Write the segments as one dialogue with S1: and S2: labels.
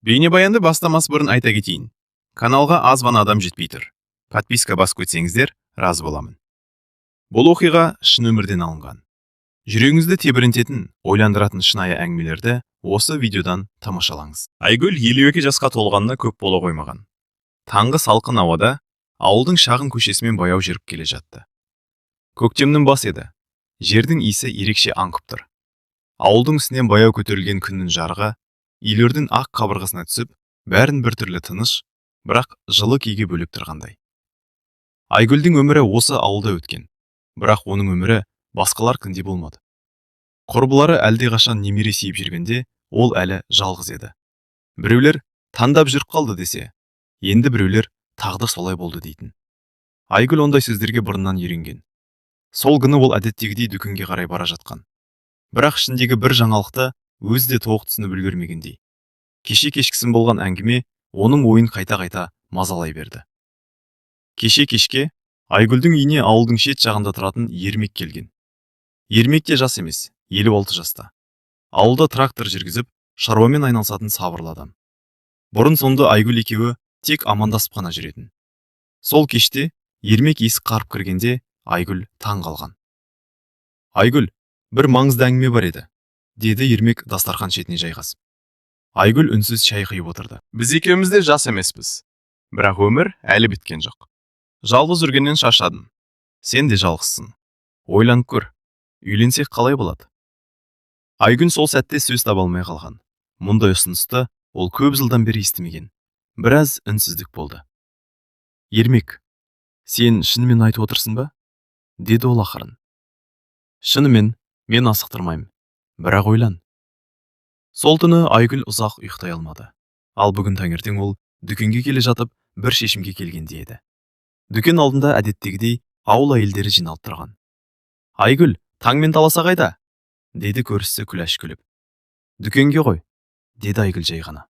S1: Бейнебаянды бастамас бұрын айта кетейін. Каналға аз ғана адам жетпей тұр. Подписка басып кетсеңіздер, разы боламын. Бұл оқиға шын өмірден алынған. Жүрегіңізді тебірентетін, ойландыратын шынайы әңгімелерді осы видеодан тамашалаңыз. Айгүл 52 жасқа толғанына көп бола қоймаған. Таңғы салқын ауада ауылдың шағын көшесімен баяу жүріп келе жатты. Көктемнің бас еді. Жердің иісі ерекше аңқып тұр. Ауылдың үстінен баяу көтерілген күннің жарығы үйлердің ақ қабырғасына түсіп, бәрін біртүрлі тыныш, бірақ жылы күйге бөлеп тұрғандай. Айгүлдің өмірі осы ауылда өткен, бірақ оның өмірі басқалар күнде болмады. Құрбылары әлдеқашан немере сүйіп жүргенде, ол әлі жалғыз еді. Біреулер таңдап жүріп қалды десе, енді біреулер тағдыр солай болды дейтін. Айгүл ондай сөздерге бұрыннан үйренген. Сол күні ол әдеттегідей дүкенге қарай бара жатқан. Бірақ ішіндегі бір жаңалықты өзі де толық түсініп үлгермегендей. Кеше кешкісін болған әңгіме оның ойын қайта-қайта мазалай берді. Кеше кешке Айгүлдің үйіне ауылдың шет жағында тұратын Ермек келген. Ермек те жас емес, 56 жаста. Ауылда трактор жүргізіп, шаруамен айналысатын сабырлы адам. Бұрын соңды Айгүл екеуі тек амандасып қана жүретін. Сол кеште Ермек есік қарып кіргенде Айгүл таң қалған. Айгүл, бір маңызды әңгіме бар еді, деді Ермек дастархан шетіне жайғасып. Айгүл үнсіз шай құйып отырды. Біз екеуміз де жас емеспіз, бірақ өмір әлі біткен жоқ. Жалғыз жүргеннен шаршадым. Сен де жалғызсың. Ойланып көр, үйленсек қалай болады? Айгүл сол сәтте сөз таба алмай қалған. Мұндай ұсынысты ол көп жылдан бері естімеген. Біраз үнсіздік болды. Ермек, сен шынымен айтып отырсың ба? Деді ол ақырын. Шынымен, мен асықтырмаймын, бірақ ойлан. Сол түні Айгүл ұзақ ұйықтай алмады. Ал бүгін таңертең ол дүкенге келе жатып бір шешімге келгенде еді. Дүкен алдында әдеттегідей ауыл әйелдері жиналып тұрған. Айгүл, таңмен таласа қайда? Деді көршісі Күләш күліп. Дүкенге ғой, деді Айгүл жай ғана.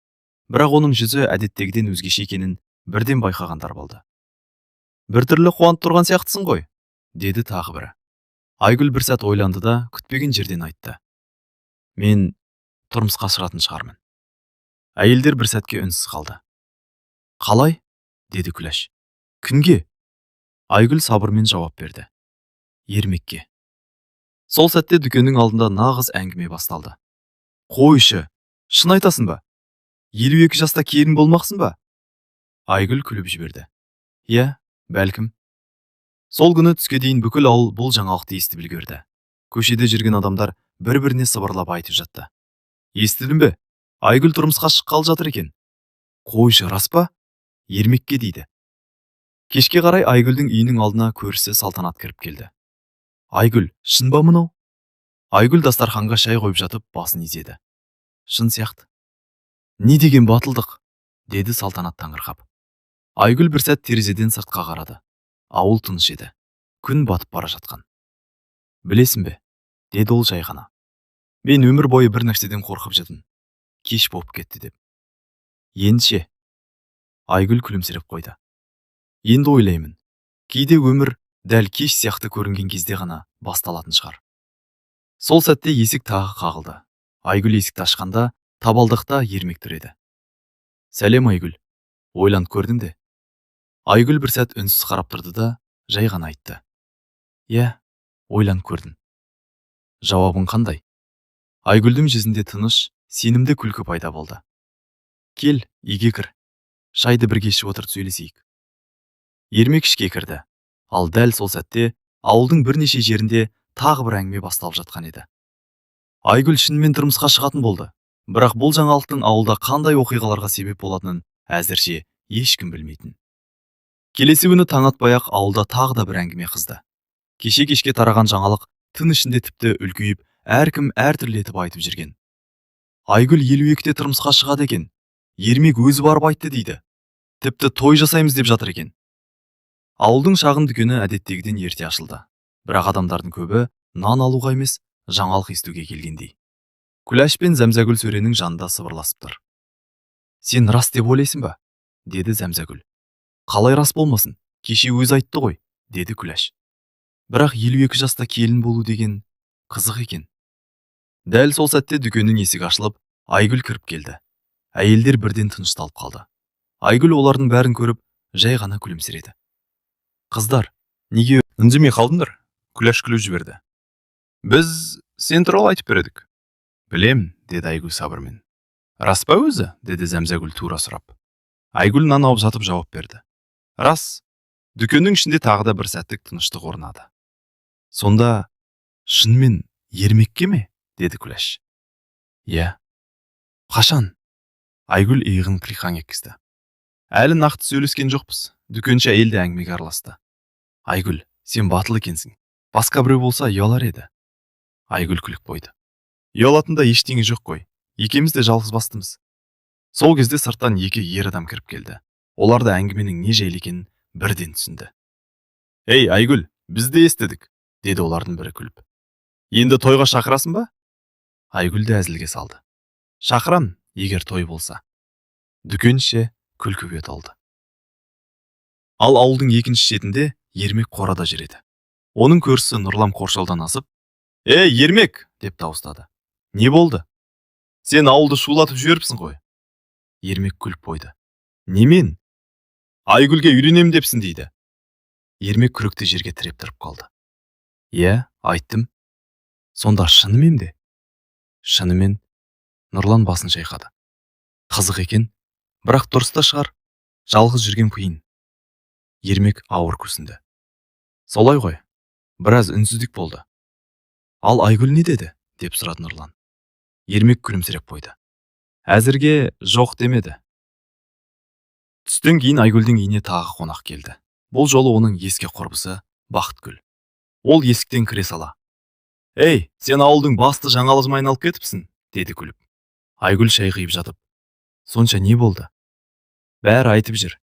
S1: Бірақ оның жүзі әдеттегіден өзгеше екенін бірден байқағандар болды. Біртүрлі қуанып тұрған сияқтысың ғой, деді тағы бірі. Айгүл бір сәт ойланды да күтпеген жерден айтты. Мен тұрмысқа шығатын шығармын. Әйелдер бір сәтке үнсіз қалды. Қалай? Деді Күләш. Кімге? Айгүл сабырмен жауап берді. Ермекке. Сол сәтте дүкеннің алдында нағыз әңгіме басталды. Қойшы, шын айтасың ба? 52 жаста келін болмақсың ба? Айгүл күліп жіберді. Иә, бәлкім. Сол күні түске дейін бүкіл ауыл бұл жаңалықты естіп үлгерді. Көшеде жүрген адамдар бір-біріне сыбырлап айтып жатты. Естідің бе? Айгүл тұрмысқа шыққалы жатыр екен. Қойшы, рас па? Ермекке дейді. Кешке қарай Айгүлдің үйінің алдына көршісі Салтанат кіріп келді. Айгүл, шын ба мынау? Айгүл дастарханға шай қойып жатып басын изеді. Шын сияқты. Не деген батылдық? Деді Салтанат таңырқап. Айгүл бір сәт терезеден сыртқа қарады. Ауыл тыныш еді. Күн батып бара жатқан. Білесің бе? Деді ол жай ғана. Мен өмір бойы бір нәрседен қорқып жүрдім. Кеш болып кетті деп. Ендеше? Айгүл күлімсіреп қойды. Енді ойлаймын. Кейде өмір дәл кеш сияқты көрінген кезде ғана басталатын шығар. Сол сәтте есік тағы қағылды. Айгүл есікті ашқанда табалдықта Ермек тұр еді. Сәлем Айгүл. Ойланып көрдің де? Айгүл бір сәт үнсіз қарап тұрды да жай ғана айтты. Иә, ойланып көрдім. Жауабың қандай? Айгүлдің жүзінде тыныш, сенімді күлкі пайда болды. Кел, үйге кір. Шайды бірге ішіп отырып сөйлесейік. Ермек ішке кірді. Ал дәл сол сәтте ауылдың бірнеше жерінде тағы бір әңгіме басталып жатқан еді. Айгүл шынымен тұрмысқа шығатын болды. Бірақ бұл жаңалықтың ауылда қандай оқиғаларға себеп болатынын әзірше ешкім білмейтін. Келесі күні таң атпай-ақ ауылда тағы да бір әңгіме қызды. Кеше-кешке тараған жаңалық түн ішінде тіпті үлкейіп, әркім әртүрлі етіп айтып жүрген. Айгүл 52-те тұрмысқа шығады екен. Ермек өзі барып айтты дейді. Тіпті той жасаймыз деп жатыр екен. Ауылдың шағын дүкені әдеттегіден ерте ашылды. Бірақ адамдардың көбі нан алуға емес, жаңалық естуге келгендей. Күләш пен Зәмзәгүл сөренің жанында сыбырласып тұр. Сен рас деп ойлайсың ба? Деді Зәмзәгүл. Қалай рас болмасын? Кеше өзі айтты ғой, деді Күләш. Бірақ 52 жаста келін болу деген қызық екен. Дәл сол сәтте дүкеннің есігі ашылып, Айгүл кіріп келді. Әйелдер бірден тынышталып қалды. Айгүл олардың бәрін көріп, жай ғана күлімсіреді. Қыздар, неге үндемей қалдыңдар? Күләш күліп жіберді. Біз сен туралы айтып бередік. Білем, деді Айгүл сабырмен. Рас па өзі? Деді Зәмзәгүл тура сұрап. Айгүл нан алып жатып жауап берді. Рас. Дүкеннің ішінде тағы да бір сәттік тыныштық орнады. Сонда шынымен ермекке ме? Деді Күләш. Иә. Қашан? Айгүл иығын қиқаң еткізді. Әлі нақты сөйлескен жоқпыз. Дүкенші әйел де әңгімеге араласты. Айгүл, сен батыл екенсің. Басқа біреу болса ұялар еді. Айгүл күліп қойды. Ұялатында ештеңе жоқ қой. Екеуміз де жалғыз бастымыз. Сол кезде сырттан екі ер адам кіріп келді. Олар да әңгіменің не жайлы екенін бірден түсінді. Ей, Айгүл, біз де естідік, деді олардың бірі күліп. Енді тойға шақырасың ба? Айгүл де әзілге салды. Шақырам, егер той болса. Дүкенші күлкіге толды. Ал ауылдың екінші шетінде Ермек қорада жүреді. Оның көршісі Нұрлан қоршаудан асып, «Ей, Ермек!» деп дауыстады. Не болды? Сен ауылды шулатып жіберіпсің ғой. Ермек күліп қойды. Немен? Айгүлге үйленем депсің дейді. Ермек күректі жерге тіреп тұрып қалды. Иә, айттым. Сонда шынымен де? Шынымен. Нұрлан басын шайқады. Қызық екен, бірақ дұрыс та шығар. Жалғыз жүрген қиын. Ермек ауыр күрсінді. Солай ғой. Біраз үнсіздік болды. Ал Айгүл не деді? Деп сұрады Нұрлан. Ермек күлімсіреп қойды. Әзірге жоқ демеді. Түстен кейін Айгүлдің үйіне тағы қонақ келді. Бұл жолы оның еске құрбысы Бақытгүл. Ол есіктен кіре сала. Ей, сен ауылдың басты жаңалығына айналып кетіпсің, деді күліп. Айгүл шай құйып жатып. Сонша не болды? Бәрі айтып жүр.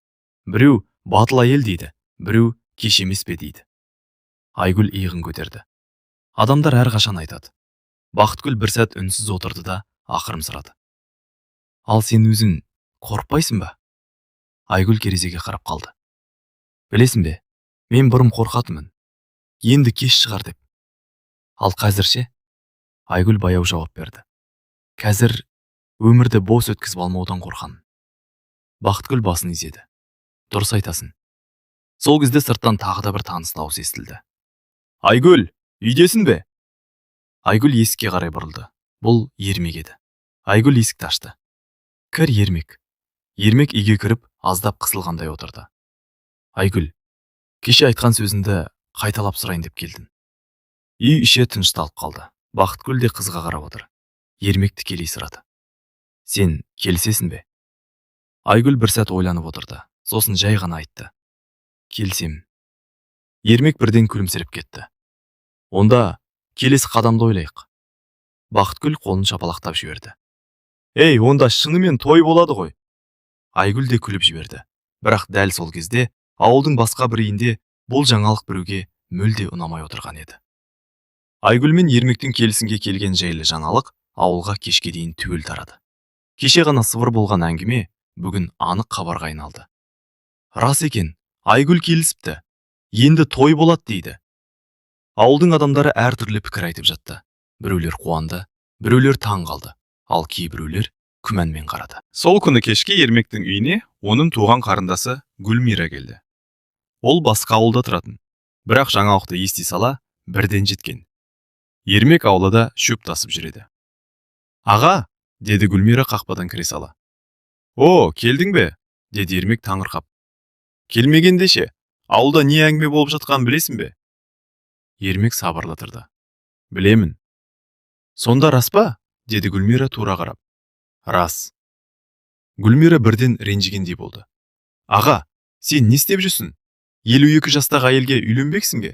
S1: Біреу батыл әйел дейді, біреу кеш емес пе дейді. Айгүл иығын көтерді. Адамдар әрқашан айтады. Бақытгүл бір сәт үнсіз отырды да ақырын сұрады. Ал сен өзің қорықпайсың ба? Айгүл терезеге қарап қалды. Білесің бе, мен бұрын қорқатынмын. Енді кеш шығар деп. Ал қазірше? Айгүл баяу жауап берді. Қазір өмірді бос өткізіп алмаудан қорқамын. Бақытгүл басын изеді. Дұрыс айтасың. Сол кезде сырттан тағы да бір таныс дауыс естілді. Айгүл, үйдесің бе? Айгүл есікке қарай бұрылды. Бұл Ермек еді. Айгүл есікті ашты. Кір, Ермек. Ермек үйге кіріп, аздап қысылғандай отырды. Айгүл, кеше айтқан сөзіңді қайталап сұрайын деп келдім. Үй іші тынышталып қалды. Бақытгүл де қызға қарап отыр. Ермекті келей сұрады. Сен келісесің бе? Айгүл бір сәт ойланып отырды. Сосын жай ғана айтты. Келсем. Ермек бірден күлімсіреп кетті. Онда келесі қадамды ойлайық. Бақытгүл қолын шапалақтап жіберді. Ей, онда шынымен той болады ғой. Айгүл де күліп жіберді. Бірақ дәл сол кезде ауылдың басқа бір үйінде бұл жаңалық біреуге мүлде ұнамай отырған еді. Айгүл мен Ермектің келісімге келген жайлы жаңалық ауылға кешке дейін түгел тарады. Кеше ғана сыбыр болған әңгіме бүгін анық хабарға айналды. Рас екен, Айгүл келісіпті. Енді той болады дейді. Ауылдың адамдары әртүрлі пікір айтып жатты. Біреулер қуанды, біреулер таң қалды, ал кейбіреулер күмәнмен қарады. Сол күні кешке Ермектің үйіне оның туған қарындасы Гүлмира келді. Ол басқа ауылда тұратын, бірақ жаңалықты ести сала бірден жеткен. Ермек аулада шөп тасып жүреді. Аға, деді Гүлмира қақпадан кіре сала. О, келдің бе? Деді Ермек таңырқап. Келмегенде ше, ауылда не әңгіме болып жатқанын білесің бе? Ермек сабырлы тұрды. Білемін. Сонда рас па? Деді Гүлмира тура қарап. Рас. Гүлмира бірден ренжігендей болды. Аға, сен не істеп жүрсің? 52 жастағы әйелге үйленбексің бе?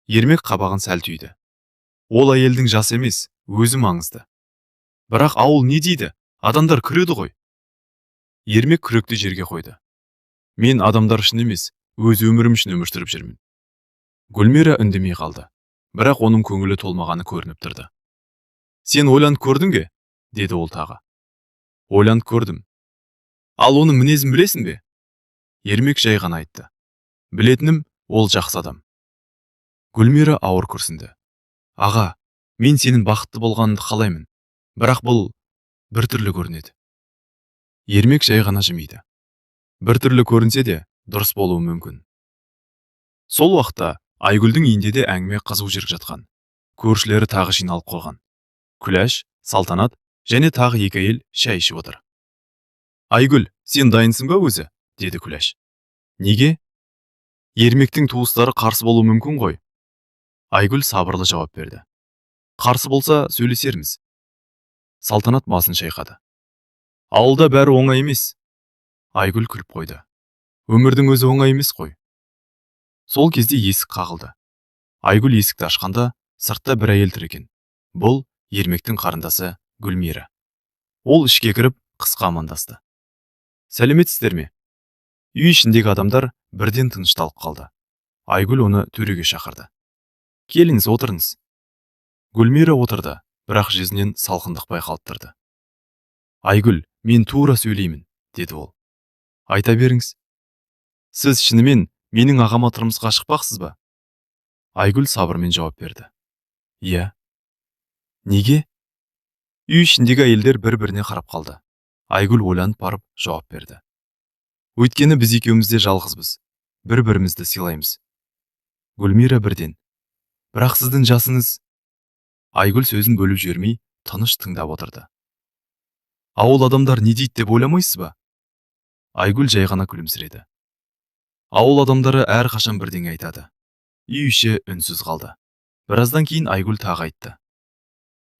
S1: Ермек қабағын сәл түйді. Ол әйелдің жасы емес, өзі маңызды. Бірақ ауыл не дейді? Адамдар күреді ғой. Ермек күректі жерге қойды. Мен адамдар үшін емес, өз өмірім үшін өмір сүріп жүрмін. Гүлмира үндемей қалды. Бірақ оның көңілі толмағаны көрініп тұрды. Сен ойланып көрдің бе? Деді ол тағы. Ойланып көрдім. Ал оның мінезін білесің бе? Ермек жай ғана айтты. Білетінім, ол жақсы адам. Гүлмира ауыр күрсінді. Аға, мен сенің бақытты болғаныңды қалаймын. Бірақ бұл бір түрлі көрінеді. Ермек жай ғана жымиды. Бір түрлі көрінсе де, дұрыс болуы мүмкін. Сол уақытта Айгүлдің үйінде де әңгіме қызу жүріп жатқан. Көршілері тағы жиналып қойған. Күләш, Салтанат және тағы екі әйел шай ішіп отыр. Айгүл, сен дайынсың ба өзі? Деді Күләш. Неге? Ермектің туыстары қарсы болуы мүмкін ғой. Айгүл сабырлы жауап берді. Қарсы болса сөйлесерміз. Салтанат басын шайқады. Ауылда бәрі оңай емес. Айгүл күліп қойды. Өмірдің өзі оңай емес қой. Сол кезде есік қағылды. Айгүл есікті ашқанда сыртта бір әйел тұр екен. Бұл Ермектің қарындасы Гүлмира. Ол ішке кіріп қысқа амандасты. Сәлеметсіздер ме? Үй ішіндегі адамдар бірден тынышталып қалды. Айгүл оны төреге шақырды. Келіңіз, отырыңыз. Гүлмира отырды, бірақ жүзінен салқындық байқалып тұрды. Айгүл, мен тура сөйлеймін, деді ол. Айта беріңіз. Сіз шынымен менің ағама тұрмысқа шықпақсыз ба? Айгүл сабырмен жауап берді. Иә. Неге? Үй ішіндегі әйелдер бір-біріне қарап қалды. Айгүл ойланып барып жауап берді. Өйткені біз екеуміз де жалғызбыз. Бір-бірімізді сыйлаймыз. Гүлмира бірден. Бірақ сіздің жасыңыз... Айгүл сөзін бөліп жібермей, тыныш тыңдап отырды. Ауыл адамдар не дейді деп ойламайсыз ба? Айгүл жай ғана күлімсіреді. Ауыл адамдары әрқашан бірдеңе айтады. Үй іші үнсіз қалды. Біраздан кейін Айгүл тағы айтты.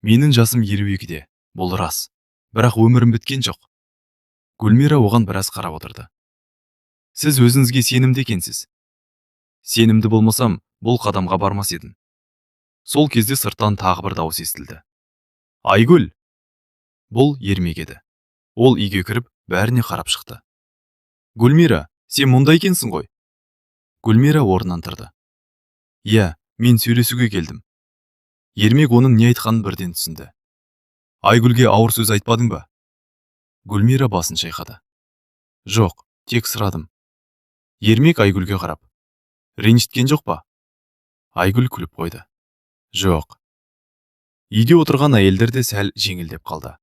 S1: Менің жасым 52-де, бұл рас. Бірақ өмірім біткен жоқ. Гүлмира оған біраз қарап отырды. Сіз өзіңізге сенімді екенсіз. Сенімді болмасам, бұл қадамға бармас едім. Сол кезде сырттан тағы бір дауыс естілді. Айгүл! Бұл Ермек еді. Ол үйге кіріп, бәріне қарап шықты. Гүлмира, сен мұнда екенсің ғой? Гүлмира орнынан тұрды. Иә, мен сөйлесуге келдім. Ермек оның не айтқанын бірден түсінді. Айгүлге ауыр сөз айтпадың ба? Гүлмира басын шайқады. Жоқ, тек сұрадым. Ермек Айгүлге қарап. Ренжіткен жоқ па? Айгүл күліп қойды. Жоқ. Үйде отырған әйелдер де сәл жеңілдеп қалды.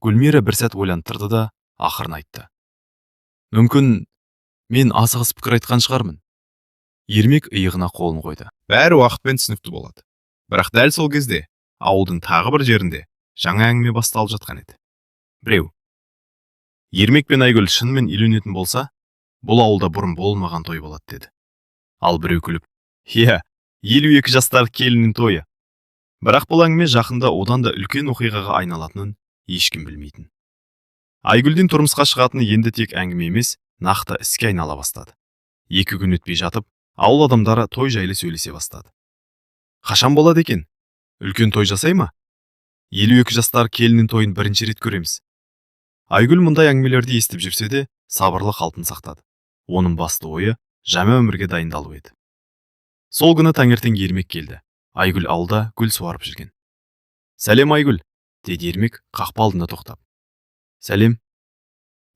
S1: Гүлмира бір сәт ойланып тұрды да, ақырын айтты. Мүмкін, мен асығыс пікір айтқан шығармын. Ермек иығына қолын қойды. Бәрі уақытпен түсінікті болады. Бірақ дәл сол кезде ауылдың тағы бір жерінде жаңа әңгіме басталып жатқан еді. Біреу. Ермек пен Айгүл шынымен үйленетін болса, бұл ауылда бұрын болмаған той болады деді. Ал біреу күліп, иә, 52 жастағы келіннің тойы. Бірақ бұл әңгіме жақында одан да үлкен оқиғаға айналатынын ешкім білмейтін. Айгүлден тұрмысқа шығатыны енді тек әңгіме емес, нақты іске айнала бастады. 2 күн өтпей жатып, ауыл адамдары той жайлы сөйлесе бастады. Қашан болады екен? Үлкен той жасай ма? 52 жастағы келіннің тойын бірінші рет көреміз. Айгүл мұндай әңгімелерді естіп жүрсе де, сабырлы қалпын сақтады. Оның басты ойы жаңа өмірге дайындалу еді. Сол күні таңертең Ермек келді. Айгүл ауылда гүл суарып жүрген. Сәлем Айгүл, деді Ермек қақпа алдында тоқтап. Сәлем.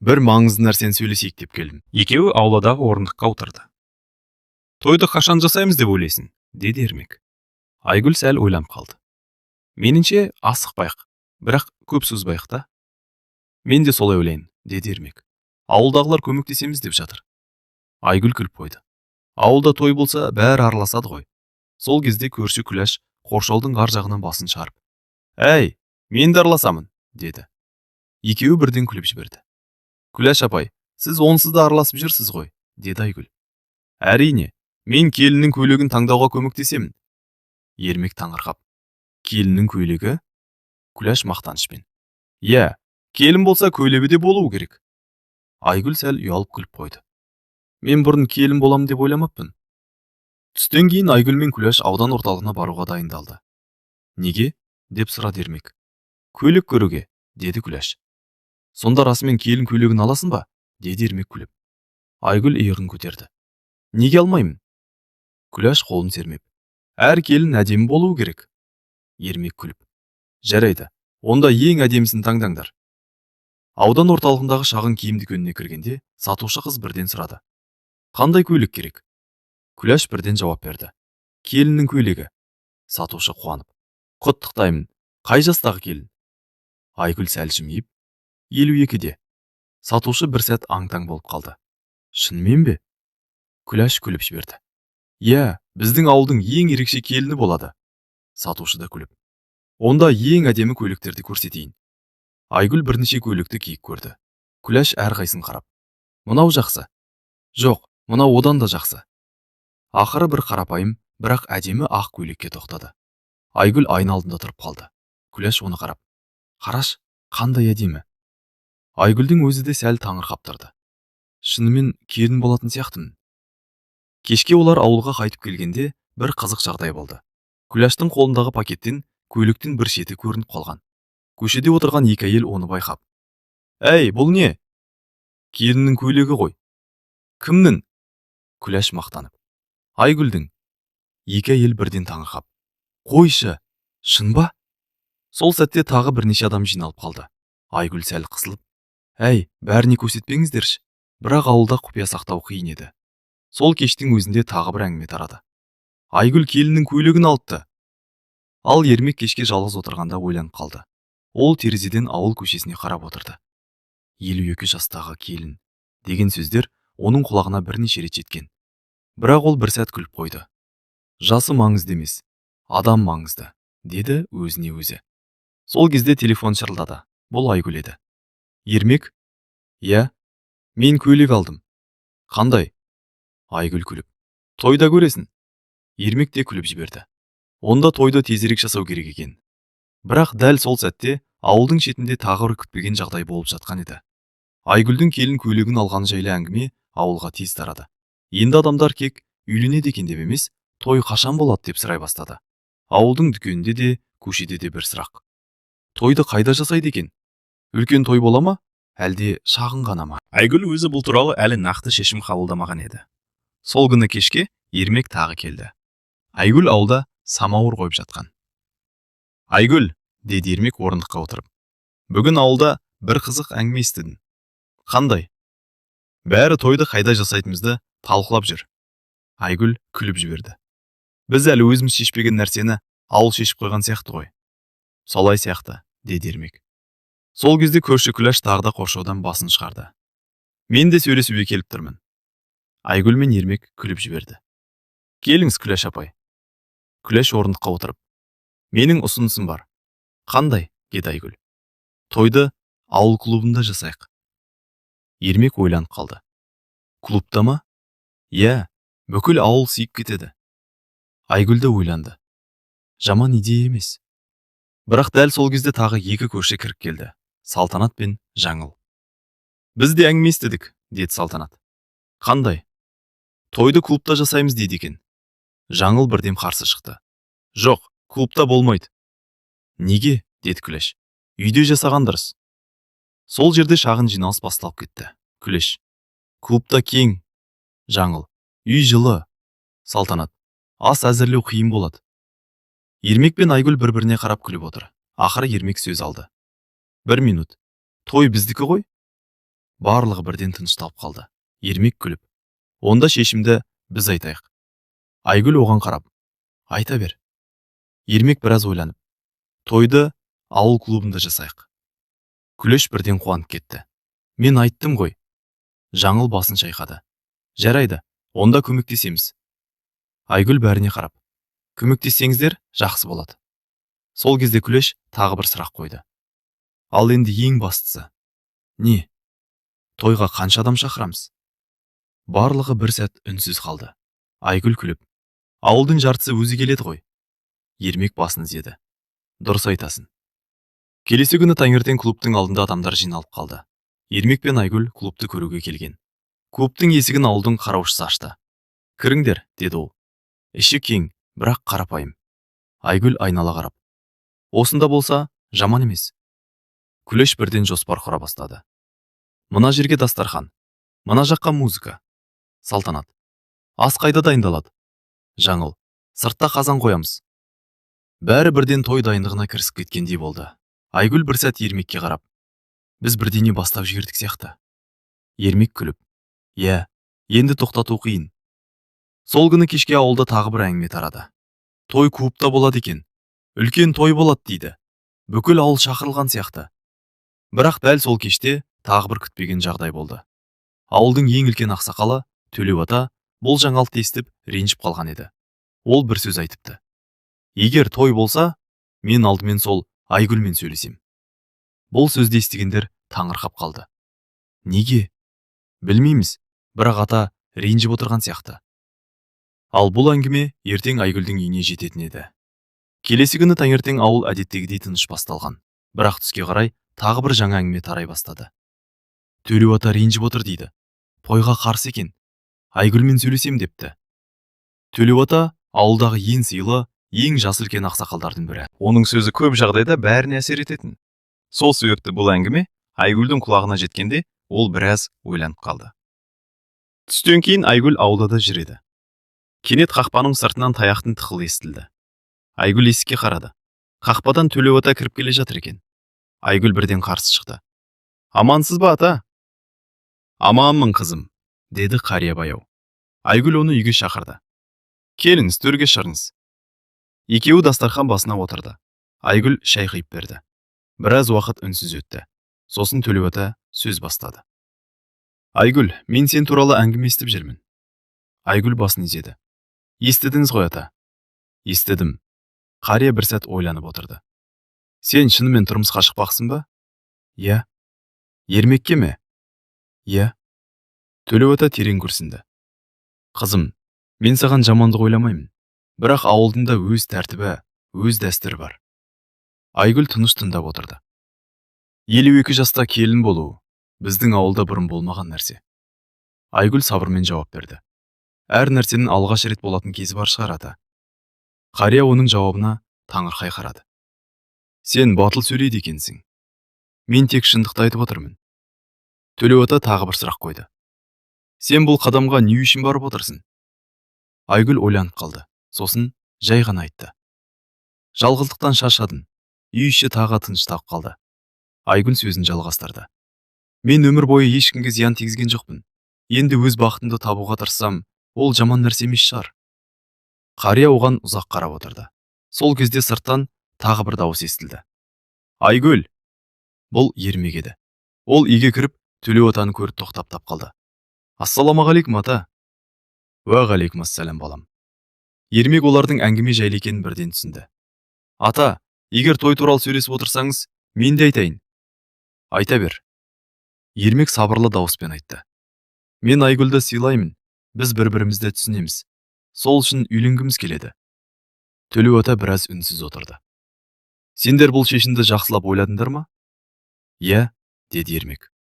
S1: Бір маңызды нәрсені сөйлесейік деп келдім. Екеуі ауладағы орындыққа отырды. Тойды қашан жасаймыз деп ойлайсың, деді Ермек. Айгүл сәл ойланып қалды. Меніңше асықпайық, бірақ көп сөзбайық та. Мен де солай ойлаймын, деді Ермек. Ауылдағылар көмектесеміз деп жатыр. Айгүл күліп қойды. Ауылда той болса, бәрі араласады ғой. Сол кезде көрші Күләш қоршаудың ар жағынан басын шығарып. Әй, мен де араласамын, деді. Екеуі бірден күліп жіберді. Күләш апай, сіз онсыз да араласып жүрсіз ғой, деді Айгүл. Әрине, мен келіннің көйлегін таңдауға көмектесемін. Ермек таңырқап. Келіннің көйлегі? Күләш мақтанышпен. Иә, келін болса көйлегі де болуы керек. Айгүл сәл ұялып күліп қойды. Мен бұрын келін боламын деп ойламаппын. Түстен кейін Айгүл мен Күләш аудан орталығына баруға дайындалды. Неге? Деп сұрады Ермек. Көйлек көруге, деді Күләш. Сонда расымен келін көйлегін аласың ба? Деді Ермек күліп. Айгүл иығын көтерді. Неге алмаймын? Күләш қолын сермеп. Әр келін әдемі болуы керек. Ермек күліп. Жарайды, онда ең әдемісін таңдаңдар. Аудан орталығындағы шағын киім дүкеніне кіргенде сатушы қыз бірден сұрады. Қандай көйлек керек? Күләш бірден жауап берді. Келіннің көйлегі. Сатушы қуанып. Құттықтаймын. Қай жастағы келін? Айгүл сәл жымиып. 52-де. Сатушы бір сәт аң-таң болып қалды. Шынымен бе? Күләш күліп жіберді. Иә, біздің ауылдың ең ерекше келіні болады. Сатушы да күліп. Онда ең әдемі көйлектерді көрсетейін. Айгүл бірнеше көйлекті киіп көрді. Күләш әрқайсысын қарап. Мынау жақсы. Жоқ, мынау одан да жақсы. Ақыры бір қарапайым, бірақ әдемі ақ көйлекке тоқтады. Айгүл айна алдында тұрып қалды. Күләш оны қарап. Қараш, қандай әдемі. Айгүлдің өзі де сәл таңырқап тұрды. Шынымен келін болатын сияқтымын. Кешке олар ауылға қайтып келгенде бір қызық жағдай болды. Күләштің қолындағы пакеттен көйлектің бір шеті көрініп қалған. Көшеде отырған екі әйел оны байқап. Әй, бұл не? Келіннің көйлегі ғой. Кімнің? Күләш мақтанып. Айгүлдің. Екі әйел бірден таңырқап. Қойшы, шын ба? Сол сәтте тағы бірнеше адам жиналып қалды. Айгүл сәл қысылып. Әй, бәріне көрсетпеңіздерші. Бірақ ауылда құпия сақтау қиын еді. Сол кештің өзінде тағы бір әңгіме тарады. Айгүл келіннің көйлегін алыпты. Ал Ермек кешке жалғыз отырғанда ойланып қалды. Ол терезеден ауыл көшесіне қарап отырды. 52 жастағы келін деген сөздер оның құлағына бірнеше рет жеткен. Бірақ ол бір сәт күліп қойды. Жасы маңызды емес, адам маңызды, деді өзіне өзі. Сол кезде телефон шырылдады. Бұл Айгүл еді. Ермек? Иә, мен көйлек алдым. Қандай? Айгүл күліп. Тойда көресің. Ермек те күліп жіберді. Онда тойды тезірек жасау керек екен. Бірақ дәл сол сәтте ауылдың шетінде тағы бір күтпеген жағдай болып жатқан еді. Айгүлдің келін көйлегін алғаны жайлы әңгіме ауылға тез тарады. Енді адамдар кек үйленеді екен деп емес, той қашан болады деп сұрай бастады. Ауылдың дүкенінде де, көшеде де бір сұрақ. Тойды қайда жасайды екен? Үлкен той бола ма? Әлде шағын ғана ма? Айгүл өзі бұл туралы әлі нақты шешім қабылдамаған еді. Сол күні кешке Ермек тағы келді. Айгүл ауылда самауыр қойып жатқан. Айгүл, деді Ермек орындыққа отырып. Бүгін ауылда бір қызық әңгіме естідім. Қандай? Бәрі тойды қайда жасайтынымызды талқылап жүр. Айгүл күліп жіберді. Біз әлі өзіміз шешпеген нәрсені ауыл шешіп қойған сияқты ғой. Солай сияқты, деді Ермек. Сол кезде көрші Күләш тағы да қоршаудан басын шығарды. Мен де сөйлесуге келіп тұрмын. Айгүл мен Ермек күліп жіберді. Келіңіз, Күләш апай. Күләш орындыққа отырып. Менің ұсынысым бар. Қандай? Деді Айгүл. Тойды ауыл клубында жасайық. Ермек ойланып қалды. Клубта ма? Иә, бүкіл ауыл сүйіп кетеді. Айгүл де ойланды. Жаман идея емес. Бірақ дәл сол кезде тағы екі көрші кіріп келді. Салтанат пен Жаңыл. Біз де әңгіме естідік, деді Салтанат. Қандай? Тойды клубта жасаймыз дейді екен. Жаңыл бірден қарсы шықты. Жоқ, клубта болмайды. Неге? Деді Күләш. Үйде жасаған дұрыс. Сол жерде шағын жиналыс басталып кетті. Күләш. Клубта кең. Жаңыл. Үй жылы. Салтанат. Ас әзірлеу қиын болады. Ермек пен Айгүл бір-біріне қарап күліп отыр. Ақыры Ермек сөз алды. 1 минут. Той біздікі ғой? Барлығы бірден тынышталып қалды. Ермек күліп. Онда шешімді біз айтайық. Айгүл оған қарап. Айта бер. Ермек біраз ойланып. Тойды ауыл клубында жасайық. Күләш бірден қуанып кетті. Мен айттым ғой. Жаңыл басын шайқады. Жарайды, онда көмектесеміз. Айгүл бәріне қарап. Көмектессеңіздер, жақсы болады. Сол кезде Күләш тағы бір сұрақ қойды. Ал енді ең бастысы. Не? Тойға қанша адам шақырамыз? Барлығы бір сәт үнсіз қалды. Айгүл күліп. Ауылдың жартысы өзі келеді ғой. Ермек басын изеді. Дұрыс айтасың. Келесі күні таңертең клубтың алдында адамдар жиналып қалды. Ермек пен Айгүл клубты көруге келген. Клубтың есігін ауылдың қараушысы ашты. Кіріңдер, деді ол. Іші кең, бірақ қарапайым. Айгүл айнала қарап. Осында болса, жаман емес. Күләш бірден жоспар құра бастады. Мына жерге дастархан, мына жаққа музыка. Салтанат. Ас қайда дайындалады? Жаңыл. Сыртта қазан қоямыз. Бәрі бірден той дайындығына кірісіп кеткендей болды. Айгүл бір сәт Ермекке қарап. Біз бірдеңе бастап жібердік сияқты. Ермек күліп. Иә, енді тоқтату қиын. Сол күні кешке ауылда тағы бір әңгіме тарады. Той клубта болады екен. Үлкен той болады дейді. Бүкіл ауыл шақырылған сияқты. Бірақ дәл сол кеште тағы бір күтпеген жағдай болды. Ауылдың ең үлкен ақсақалы Төлеу ата бұл жаңалықты естіп ренжіп қалған еді. Ол бір сөз айтыпты. Егер той болса, мен алдымен сол Айгүлмен сөйлесем. Бұл сөзді естігендер таңырқап қалды. Неге? Білмейміз, бірақ ата ренжіп отырған сияқты. Ал бұл әңгіме ертең Айгүлдің үйіне жететін еді. Келесі күні таңертең ауыл әдеттегідей тыныш басталған. Бірақ түске қарай тағы бір жаңа әңгіме тарай бастады. Төлеу ата ренжіп отыр дейді. Тойға қарсы екен. Айгүлмен сөйлесем депті. Төлеу ата ауылдағы ең сыйлы, ең жасы үлкен ақсақалдардың бірі. Оның сөзі көп жағдайда бәріне әсер ететін. Сол себепті бұл әңгіме Айгүлдің құлағына жеткенде ол біраз ойланып қалды. Түстен кейін Айгүл аулада жүреді. Кенет қақпаның сыртынан таяқтың тықылы естілді. Айгүл есікке қарады. Қақпадан Төлеу ата кіріп келе жатыр екен. Айгүл бірден қарсы шықты. Амансыз ба ата? Аманмын қызым, деді қария баяу. Айгүл оны үйге шақырды. Келіңіз, төрге шығыңыз. Екеуі дастархан басына отырды. Айгүл шай құйып берді. Біраз уақыт үнсіз өтті. Сосын Төлеу ата сөз бастады. Айгүл, мен сен туралы әңгіме естіп жүрмін. Айгүл басын изеді. Естідіңіз ғой ата? Естідім. Қария бір сәт ойланып отырды. Сен шынымен тұрмысқа шықпақсың ба? Иә. Ермекке ме? Иә. Төлеу ата терең күрсінді. Қызым, мен саған жамандық ойламаймын. Бірақ ауылдың өз тәртібі, өз дәстүрі бар. Айгүл тыныш тыңдап отырды. 52 жаста келін болу біздің ауылда бұрын болмаған нәрсе. Айгүл сабырмен жауап берді. Әр нәрсенің алғаш рет болатын кезі бар шығар ата. Қария оның жауабына таңырқай қарады. Сен батыл сөйлейді екенсің. Мен тек шындықты айтып отырмын. Төлеу ата тағы бір сұрақ қойды. Сен бұл қадамға не үшін барып отырсың? Айгүл ойланып қалды. Сосын жай ғана айтты. Жалғыздықтан шаршадым. Үй іші тағы тыныштап қалды. Айгүл сөзін жалғастырды. Мен өмір бойы ешкімге зиян тигізген жоқпын. Енді өз бақытымды табуға тырыссам, ол жаман нәрсе емес шығар. Қария оған ұзақ қарап отырды. Сол кезде сырттан тағы бір дауыс естілді. Айгүл! Бұл Ермек еді. Ол үйге кіріп, Төлеу атаны көріп тоқтап қалды. Ассаламағалейкум ата. Уағалейкумассалам балам. Ермек олардың әңгіме жайлы екенін бірден түсінді. Ата, егер той туралы сөйлесіп отырсаңыз, мен де айтайын. Айта бер. Ермек сабырлы дауыспен айтты. Мен Айгүлді сыйлаймын. Біз бір-бірімізді түсінеміз. Сол үшін үйленгіміз келеді. Төлеу ата біраз үнсіз отырды. Сендер бұл шешімді жақсылап ойладыңдар ма? Иә, деді Ермек.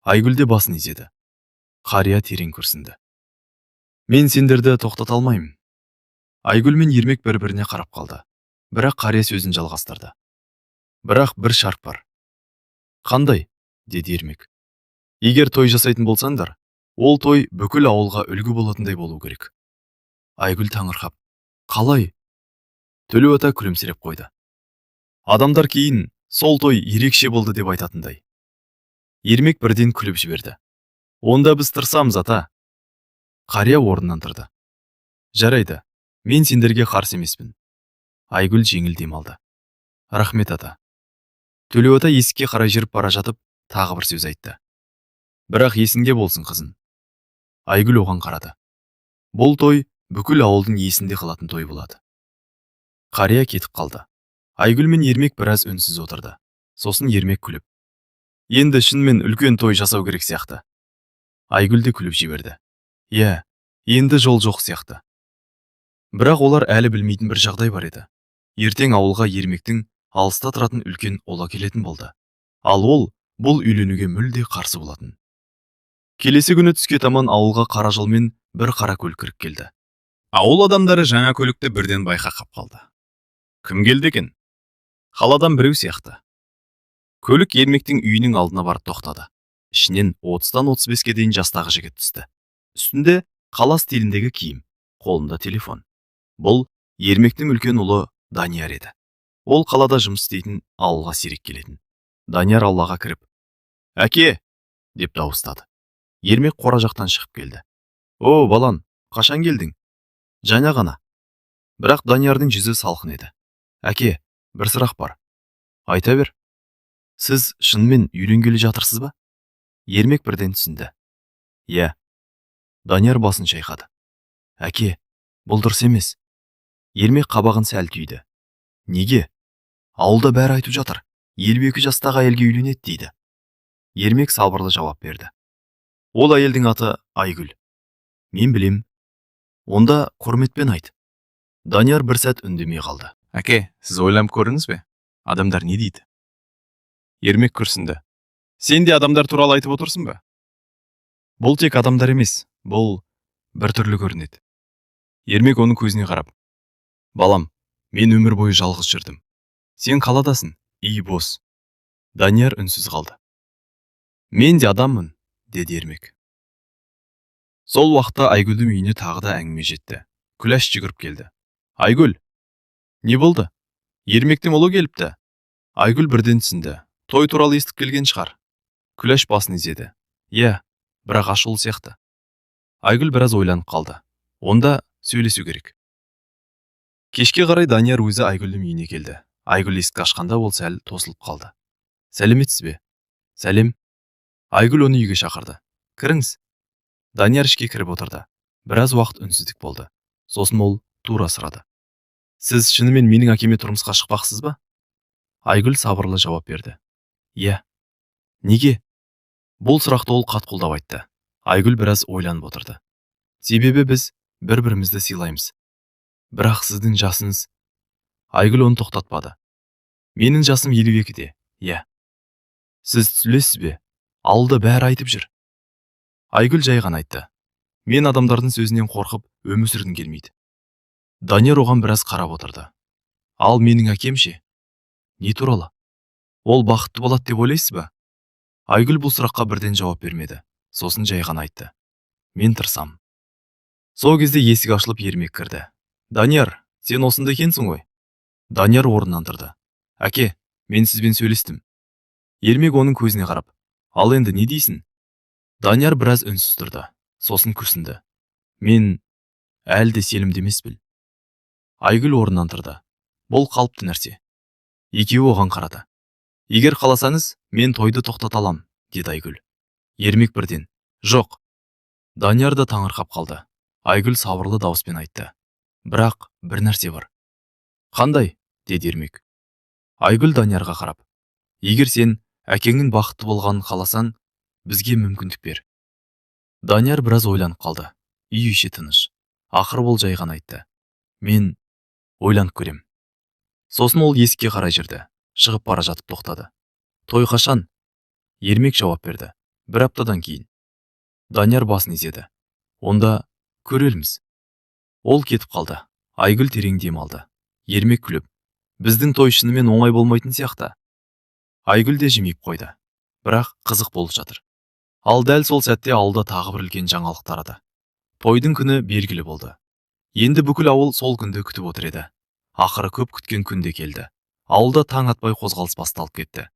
S1: Айгүл де басын изеді. Қария терең күрсінді. Мен сендерді тоқтата алмаймын. Айгүл мен Ермек бір-біріне қарап қалды. Бірақ қария сөзін жалғастырды. Бірақ бір шарт бар. Қандай? Деді Ермек. Егер той жасайтын болсаңдар, ол той бүкіл ауылға үлгі болатындай болу керек. Айгүл таңырқап. Қалай? Төлеу ата күлімсіреп қойды. Адамдар кейін сол той ерекше болды деп айтатындай. Ермек бірден күліп жіберді. Онда біз тырысамыз ата. Қария орнынан тұрды. Жарайды, мен сендерге қарсы емеспін. Айгүл жеңіл демалды. Рахмет ата. Төлеу ата есікке қарай жүріп бара жатып, тағы бір сөз айтты. Бірақ есіңде болсын қызым. Айгүл оған қарады. Бұл той бүкіл ауылдың есінде қалатын той болады. Қария кетіп қалды. Айгүл мен Ермек біраз үнсіз отырды. Сосын Ермек күліп. Енді шынымен үлкен той жасау керек сияқты. Айгүл де күліп жіберді. Иә, енді жол жоқ сияқты. Бірақ олар әлі білмейтін бір жағдай бар еді. Ертең ауылға Ермектің алыста тұратын үлкен ола келетін болды. Ал ол бұл үйленуге мүлде қарсы болатын. Келесі күні түске таман ауылға қара жолмен бір қара көлік кіріп келді. Ауыл адамдары жаңа көлікті бірден байқап қалды. Кім келді екен? Қаладан біреу сияқты. Көлік Ермектің үйінің алдына барып тоқтады. Ішінен 30-тан 35-ке дейін жастағы жігіт түсті. Үстінде қала стиліндегі киім, қолында телефон. Бұл Ермектің үлкен ұлы Данияр еді. Ол қалада жұмыс істейтін, ауылға сирек келетін. Данияр аулаға кіріп, «Әке!» деп дауыстады. Ермек қора жақтан шығып келді. «О, балан, қашан келдің?» «Жаңа ғана». Бірақ Даниярдың жүзі салқын еді. «Әке, бір сұрақ бар». «Айта бер». «Сіз шынымен үйленгелі жатырсыз ба?» Ермек бірден түсінді. Иә. Данияр басын шайқады. Әке, бұл дұрыс емес. Ермек қабағын сәл түйді. Неге? Ауылда бәрі айтып жатыр. 52 жастағы әйелге үйленеді дейді. Ермек сабырлы жауап берді. Ол әйелдің аты Айгүл. Мен білем. Онда құрметпен айт. Данияр бір сәт үндемей қалды. Әке, сіз ойланып көрдіңіз бе? Адамдар не дейді? Ермек күрсінді. Сен де адамдар туралы айтып отырсың ба? Бұл тек адамдар емес, бұл бір түрлі көрінеді. Ермек оның көзіне қарап. Балам, мен өмір бойы жалғыз жүрдім. Сен қаладасың, үй бос. Данияр үнсіз қалды. Мен де адаммын, деді Ермек. Сол уақытта Айгүлдің үйіне тағы да әңгіме жетті. Күләш жүгіріп келді. Айгүл, не болды? Ермектің ұлы келіпті. Айгүл бірден түсінді. Той туралы естіп келген шығар. Күләш басын изеді. Иә, бірақ ашулы сияқты. Айгүл біраз ойланып қалды. Онда сөйлесу керек. Кешке қарай Данияр өзі Айгүлдің үйіне келді. Айгүл есікті ашқанда ол сәл тосылып қалды. Сәлеметсіз бе? Сәлем. Айгүл оны үйге шақырды. Кіріңіз. Данияр ішке кіріп отырды. Біраз уақыт үнсіздік болды. Сосын ол тура сұрады. Сіз шынымен менің әкеме тұрмысқа шықпақсыз ба? Айгүл сабырлы жауап берді. Иә. Неге? Бұл сұрақты ол қатқылдап айтты. Айгүл біраз ойланып отырды. Себебі біз бір-бірімізді сыйлаймыз. Бірақ сіздің жасыңыз... Айгүл оны тоқтатпады. Менің жасым 52-де. Иә. Сіз түсінесіз бе? Ауылда бәрі айтып жүр. Айгүл жай ғана айтты. Мен адамдардың сөзінен қорқып өмір сүргім келмейді. Данияр оған біраз қарап отырды. Ал менің әкем ше? Не туралы? Ол бақытты болады деп ойлайсыз ба? Айгүл бұл сұраққа бірден жауап бермеді. Сосын жай ғана айтты. Мен тырысам. Сол кезде есік ашылып Ермек кірді. Данияр, сен осында екенсің ғой? Данияр орнынан тұрды. Әке, мен сізбен сөйлестім. Ермек оның көзіне қарап. Ал енді не дейсің? Данияр біраз үнсіз тұрды. Сосын күрсінді. Мен әлі де сенімді емеспін. Айгүл орнынан тұрды. Бұл қалыпты нәрсе. Екеуі оған қарады. Егер қаласаңыз, мен тойды тоқтата алам, деді Айгүл. Ермек бірден. Жоқ. Данияр да таңырқап қалды. Айгүл сабырлы дауыспен айтты. Бірақ бір нәрсе бар. Қандай? Деді Ермек. Айгүл Даниярға қарап. Егер сен әкеңнің бақытты болғанын қаласаң, бізге мүмкіндік бер. Данияр біраз ойланып қалды. Үй іші тыныш. Ақыры ол жай ғана айтты. Мен ойланып көрем. Сосын ол есікке қарай жүрді. Шығып бара жатып тоқтады. Той қашан? Ермек жауап берді. Бір аптадан кейін. Данияр басын изеді. Онда көрерміз. Ол кетіп қалды. Айгүл терең дем алды. Ермек күліп. Біздің той шынымен оңай болмайтын сияқты. Айгүл де жымиып қойды. Бірақ қызық болып жатыр. Ал дәл сол сәтте ауылда тағы бір үлкен жаңалық тарады. Тойдың күні белгілі болды. Енді бүкіл ауыл сол күнді күтіп отыр еді. Ақыры көп күткен күнде келді. Ауылда таң атпай қозғалыс басталып кетті.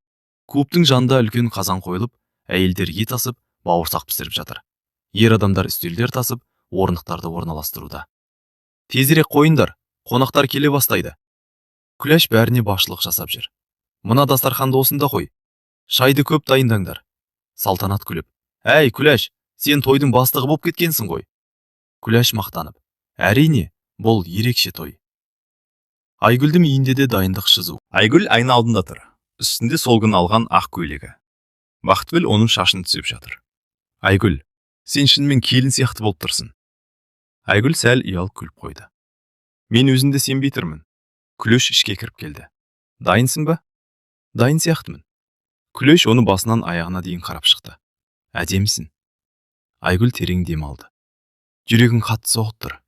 S1: Клубтың жанында үлкен қазан қойылып, әйелдер ет асып, бауырсақ пісіріп жатыр. Ер адамдар үстелдер тасып, орындықтарды орналастыруда. Тезірек қойындар, қонақтар келе бастайды. Күләш бәріне басшылық жасап жүр. Мына дастарханды осында қой. Шайды көп дайындаңдар. Салтанат күліп. Әй, Күләш, сен тойдың бастығы болып кеткенсің ғой. Күләш мақтанып. Әрине, бұл ерекше той. Айгүлдің үйінде де дайындық шызу. Айгүл айна алдында тұр. Үстінде сол күн алған ақ көйлегі. Бақытгүл оның шашын түсіп жатыр. Айгүл, сен шынымен келін сияқты болып тұрсың. Айгүл сәл ұялып күліп қойды. Мен өзімді сенбей тұрмын. Күләш ішке кіріп келді. Дайынсың ба? Дайын сияқтымын. Күләш оны басынан аяғына дейін қарап шықты. Әдемісің. Айгүл терең дем алды. Жүрегің қатты соғып тұр.